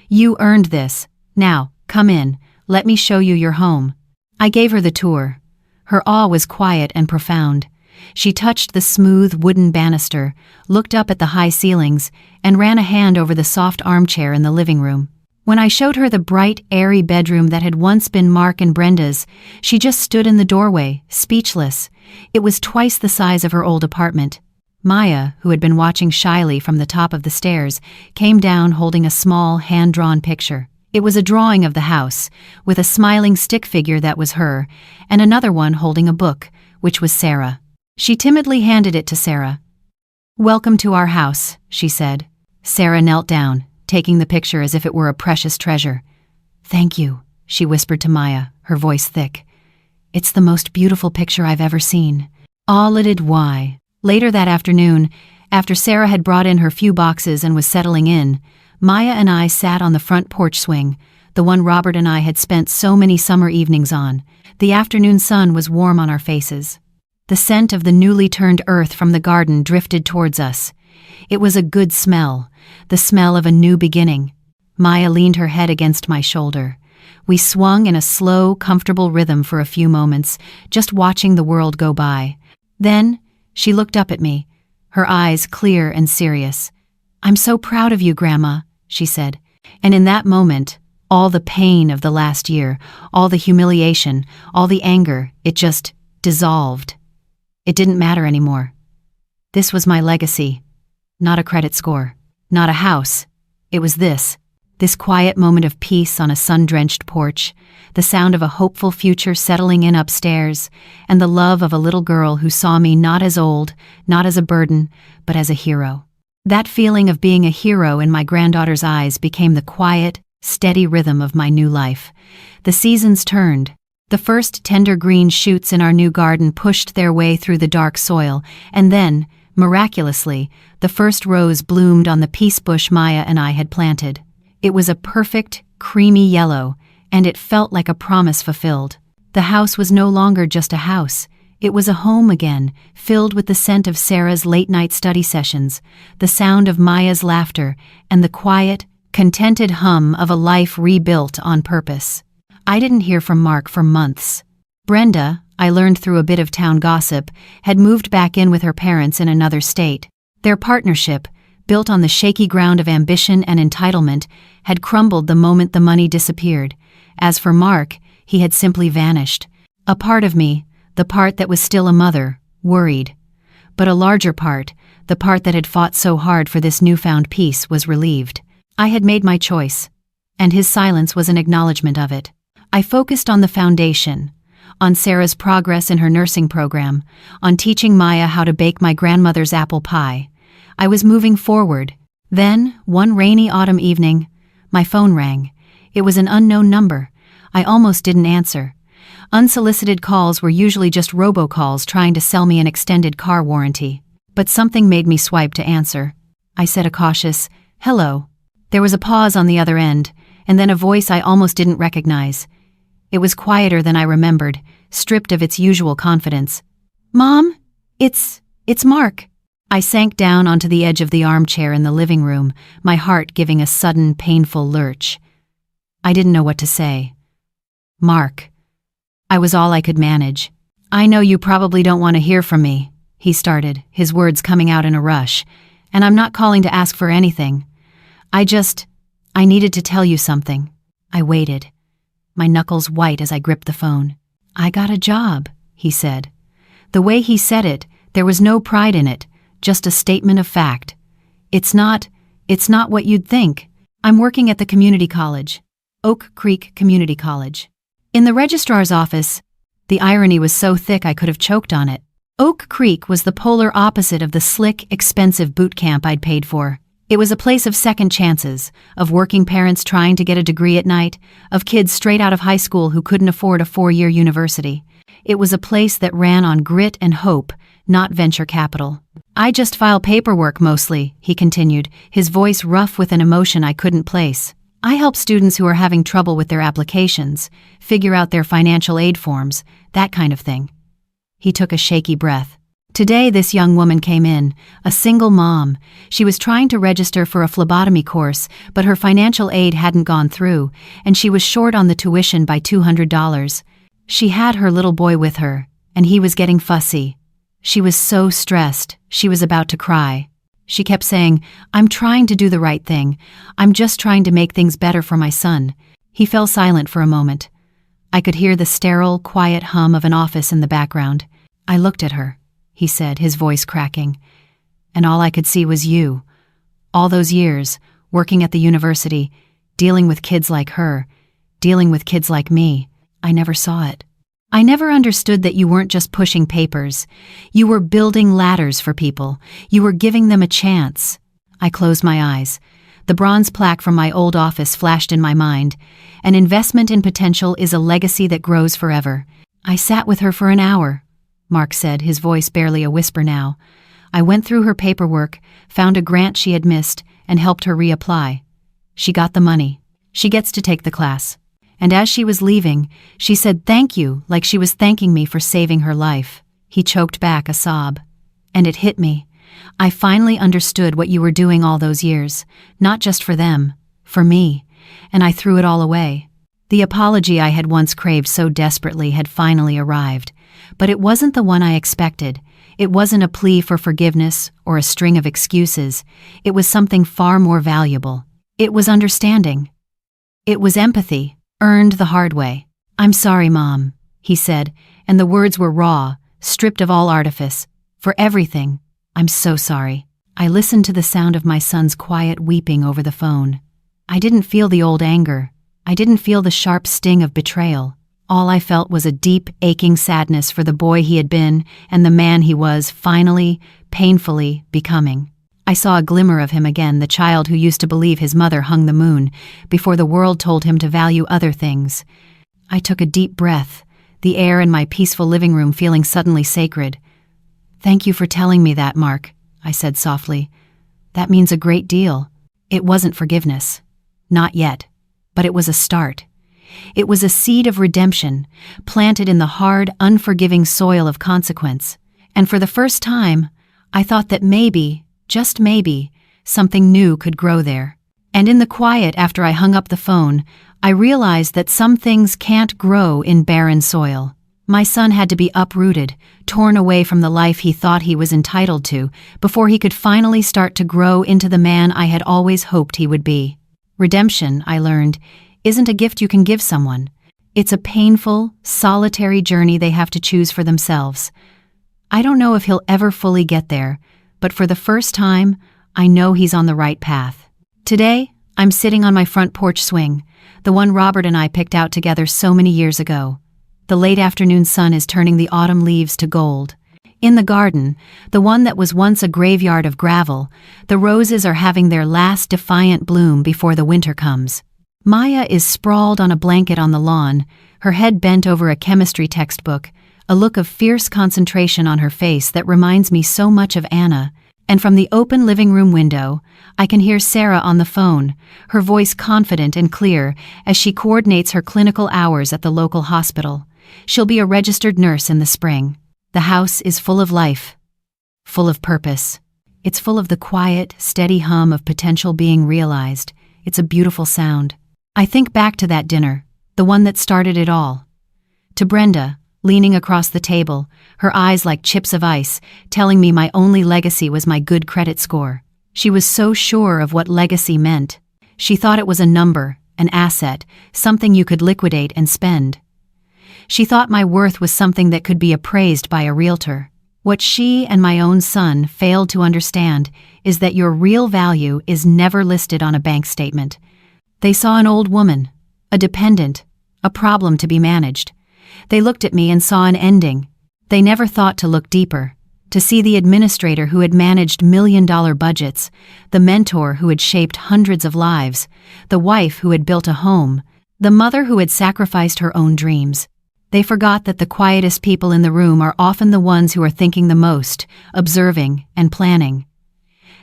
Speaker 1: You earned this. Now, come in. Let me show you your home." I gave her the tour. Her awe was quiet and profound. She touched the smooth wooden banister, looked up at the high ceilings, and ran a hand over the soft armchair in the living room. When I showed her the bright, airy bedroom that had once been Mark and Brenda's, she just stood in the doorway, speechless. It was twice the size of her old apartment. Maya, who had been watching shyly from the top of the stairs, came down holding a small, hand-drawn picture. It was a drawing of the house, with a smiling stick figure that was her, and another one holding a book, which was Sarah. She timidly handed it to Sarah. "Welcome to our house," she said. Sarah knelt down, taking the picture as if it were a precious treasure. "Thank you," she whispered to Maya, her voice thick. "It's the most beautiful picture I've ever seen." All-lidded why. Later that afternoon, after Sarah had brought in her few boxes and was settling in, Maya and I sat on the front porch swing, the one Robert and I had spent so many summer evenings on. The afternoon sun was warm on our faces. The scent of the newly turned earth from the garden drifted towards us. It was a good smell, the smell of a new beginning. Maya leaned her head against my shoulder. We swung in a slow, comfortable rhythm for a few moments, just watching the world go by. Then, she looked up at me, her eyes clear and serious. "I'm so proud of you, Grandma," she said. And in that moment, all the pain of the last year, all the humiliation, all the anger, it just dissolved. It didn't matter anymore. This was my legacy. Not a credit score, not a house. It was this quiet moment of peace on a sun-drenched porch, the sound of a hopeful future settling in upstairs, and the love of a little girl who saw me not as old, not as a burden, but as a hero. That feeling of being a hero in my granddaughter's eyes became the quiet, steady rhythm of my new life. The seasons turned. The first tender green shoots in our new garden pushed their way through the dark soil, and then, miraculously, the first rose bloomed on the peace bush Maya and I had planted. It was a perfect, creamy yellow, and it felt like a promise fulfilled. The house was no longer just a house. It was a home again, filled with the scent of Sarah's late-night study sessions, the sound of Maya's laughter, and the quiet, contented hum of a life rebuilt on purpose. I didn't hear from Mark for months. Brenda, I learned through a bit of town gossip, had moved back in with her parents in another state. Their partnership, built on the shaky ground of ambition and entitlement, had crumbled the moment the money disappeared. As for Mark, he had simply vanished. A part of me, the part that was still a mother, worried. But a larger part, the part that had fought so hard for this newfound peace, was relieved. I had made my choice, and his silence was an acknowledgement of it. I focused on the foundation, on Sarah's progress in her nursing program, on teaching Maya how to bake my grandmother's apple pie. I was moving forward. Then, one rainy autumn evening, my phone rang. It was an unknown number. I almost didn't answer. Unsolicited calls were usually just robocalls trying to sell me an extended car warranty. But something made me swipe to answer. I said a cautious, "Hello." There was a pause on the other end, and then a voice I almost didn't recognize. It was quieter than I remembered, stripped of its usual confidence. "Mom? It's Mark." I sank down onto the edge of the armchair in the living room, my heart giving a sudden, painful lurch. I didn't know what to say. "Mark." I was all I could manage. "I know you probably don't want to hear from me," he started, his words coming out in a rush, "and I'm not calling to ask for anything. I needed to tell you something." I waited, my knuckles white as I gripped the phone. "I got a job," he said. The way he said it, there was no pride in it, just a statement of fact. It's not what you'd think. I'm working at the community college, Oak Creek Community College. In the registrar's office, the irony was so thick I could have choked on it. Oak Creek was the polar opposite of the slick, expensive boot camp I'd paid for. It was a place of second chances, of working parents trying to get a degree at night, of kids straight out of high school who couldn't afford a 4-year university. It was a place that ran on grit and hope, not venture capital. "I just file paperwork mostly," he continued, his voice rough with an emotion I couldn't place. "I help students who are having trouble with their applications, figure out their financial aid forms, that kind of thing." He took a shaky breath. Today this young woman came in, a single mom. She was trying to register for a phlebotomy course, but her financial aid hadn't gone through, and she was short on the tuition by $200. She had her little boy with her, and he was getting fussy. She was so stressed, she was about to cry. She kept saying, "I'm trying to do the right thing. I'm just trying to make things better for my son." He fell silent for a moment. I could hear the sterile, quiet hum of an office in the background. "I looked at her," he said, his voice cracking, "and all I could see was you. All those years, working at the university, dealing with kids like her, dealing with kids like me, I never saw it. I never understood that you weren't just pushing papers. You were building ladders for people. You were giving them a chance." I closed my eyes. The bronze plaque from my old office flashed in my mind. "An investment in potential is a legacy that grows forever." "I sat with her for an hour," Mark said, his voice barely a whisper now. "I went through her paperwork, found a grant she had missed, and helped her reapply. She got the money. She gets to take the class. And as she was leaving, she said thank you, like she was thanking me for saving her life." He choked back a sob. "And it hit me. I finally understood what you were doing all those years, not just for them, for me, and I threw it all away. The apology I had once craved so desperately had finally arrived, but it wasn't the one I expected. It wasn't a plea for forgiveness or a string of excuses. It was something far more valuable. It was understanding. It was empathy, earned the hard way. "I'm sorry, Mom," he said, and the words were raw, stripped of all artifice. "For everything, I'm so sorry." I listened to the sound of my son's quiet weeping over the phone. I didn't feel the old anger. I didn't feel the sharp sting of betrayal. All I felt was a deep, aching sadness for the boy he had been and the man he was finally, painfully becoming. I saw a glimmer of him again, the child who used to believe his mother hung the moon before the world told him to value other things. I took a deep breath, the air in my peaceful living room feeling suddenly sacred. "Thank you for telling me that, Mark," I said softly. "That means a great deal." It wasn't forgiveness. Not yet. But it was a start. It was a seed of redemption, planted in the hard, unforgiving soil of consequence. And for the first time, I thought that maybe, just maybe, something new could grow there. And in the quiet after I hung up the phone, I realized that some things can't grow in barren soil. My son had to be uprooted, torn away from the life he thought he was entitled to, before he could finally start to grow into the man I had always hoped he would be. Redemption, I learned, isn't a gift you can give someone. It's a painful, solitary journey they have to choose for themselves. I don't know if he'll ever fully get there, but for the first time, I know he's on the right path. Today, I'm sitting on my front porch swing, the one Robert and I picked out together so many years ago. The late afternoon sun is turning the autumn leaves to gold. In the garden, the one that was once a graveyard of gravel, the roses are having their last defiant bloom before the winter comes. Maya is sprawled on a blanket on the lawn, her head bent over a chemistry textbook, a look of fierce concentration on her face that reminds me so much of Anna. And from the open living room window, I can hear Sarah on the phone, her voice confident and clear as she coordinates her clinical hours at the local hospital. She'll be a registered nurse in the spring. The house is full of life, full of purpose. It's full of the quiet, steady hum of potential being realized. It's a beautiful sound. I think back to that dinner, the one that started it all. To Brenda, leaning across the table, her eyes like chips of ice, telling me my only legacy was my good credit score. She was so sure of what legacy meant. She thought it was a number, an asset, something you could liquidate and spend. She thought my worth was something that could be appraised by a realtor. What she and my own son failed to understand is that your real value is never listed on a bank statement. They saw an old woman, a dependent, a problem to be managed. They looked at me and saw an ending. They never thought to look deeper, to see the administrator who had managed million-dollar budgets, the mentor who had shaped hundreds of lives, the wife who had built a home, the mother who had sacrificed her own dreams. They forgot that the quietest people in the room are often the ones who are thinking the most, observing, and planning.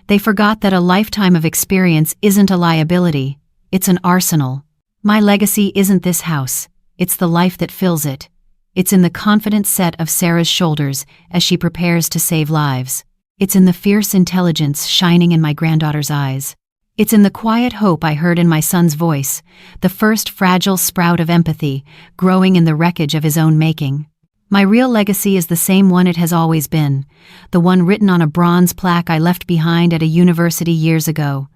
Speaker 1: They forgot that a lifetime of experience isn't a liability, it's an arsenal. My legacy isn't this house, it's the life that fills it. It's in the confident set of Sarah's shoulders as she prepares to save lives. It's in the fierce intelligence shining in my granddaughter's eyes. It's in the quiet hope I heard in my son's voice, the first fragile sprout of empathy growing in the wreckage of his own making. My real legacy is the same one it has always been, the one written on a bronze plaque I left behind at a university years ago.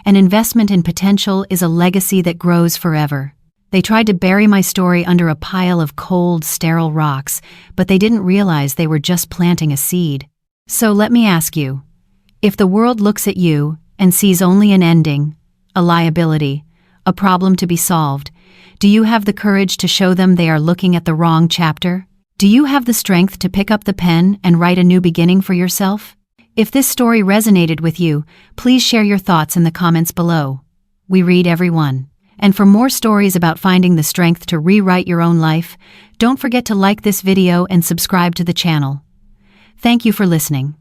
Speaker 1: An investment in potential is a legacy that grows forever. They tried to bury my story under a pile of cold, sterile rocks, but they didn't realize they were just planting a seed. So let me ask you, if the world looks at you and sees only an ending, a liability, a problem to be solved, do you have the courage to show them they are looking at the wrong chapter? Do you have the strength to pick up the pen and write a new beginning for yourself? If this story resonated with you, please share your thoughts in the comments below. We read every one. And for more stories about finding the strength to rewrite your own life, don't forget to like this video and subscribe to the channel. Thank you for listening.